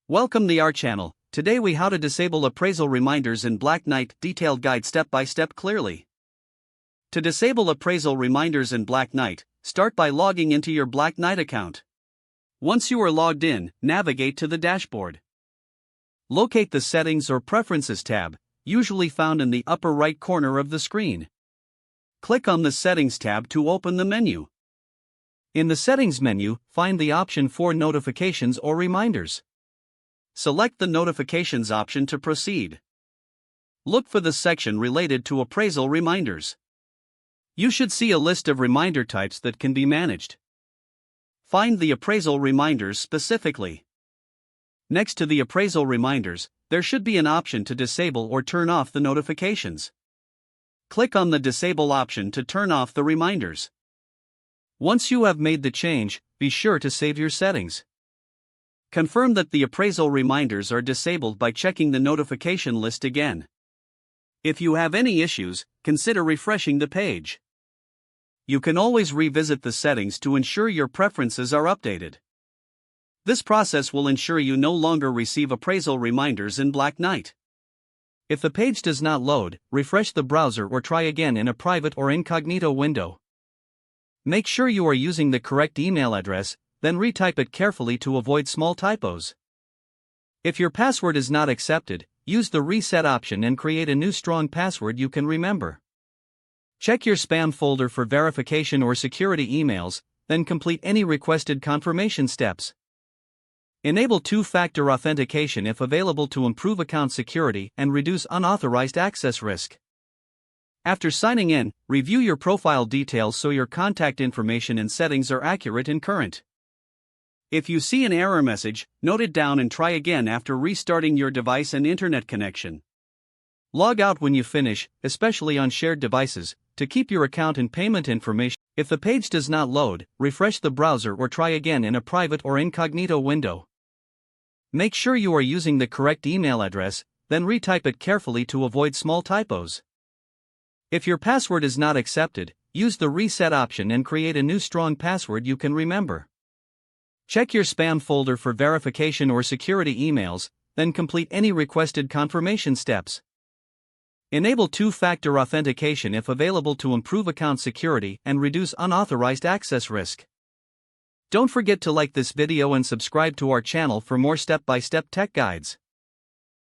Welcome to our channel. Today we how to disable appraisal reminders in Black Knight, detailed guide step by step clearly. To disable appraisal reminders in Black Knight, start by logging into your Black Knight account. Once you are logged in, navigate to the dashboard. Locate the Settings or Preferences tab, usually found in the upper right corner of the screen. Click on the Settings tab to open the menu. In the Settings menu, find the option for Notifications or Reminders. Select the Notifications option to proceed. Look for the section related to appraisal reminders. You should see a list of reminder types that can be managed. Find the appraisal reminders specifically. Next to the appraisal reminders, there should be an option to disable or turn off the notifications. Click on the Disable option to turn off the reminders. Once you have made the change, be sure to save your settings. Confirm that the appraisal reminders are disabled by checking the notification list again. If you have any issues, consider refreshing the page. You can always revisit the settings to ensure your preferences are updated. This process will ensure you no longer receive appraisal reminders in Black Knight. If the page does not load, refresh the browser or try again in a private or incognito window. Make sure you are using the correct email address, then retype it carefully to avoid small typos. If your password is not accepted, use the reset option and create a new strong password you can remember. Check your spam folder for verification or security emails, then complete any requested confirmation steps. Enable two-factor authentication if available to improve account security and reduce unauthorized access risk. After signing in, review your profile details so your contact information and settings are accurate and current. If you see an error message, note it down and try again after restarting your device and internet connection. Log out when you finish, especially on shared devices, to keep your account and payment information. If the page does not load, refresh the browser or try again in a private or incognito window. Make sure you are using the correct email address, then retype it carefully to avoid small typos. If your password is not accepted, use the reset option and create a new strong password you can remember. Check your spam folder for verification or security emails, then complete any requested confirmation steps. Enable two-factor authentication if available to improve account security and reduce unauthorized access risk. Don't forget to like this video and subscribe to our channel for more step-by-step tech guides.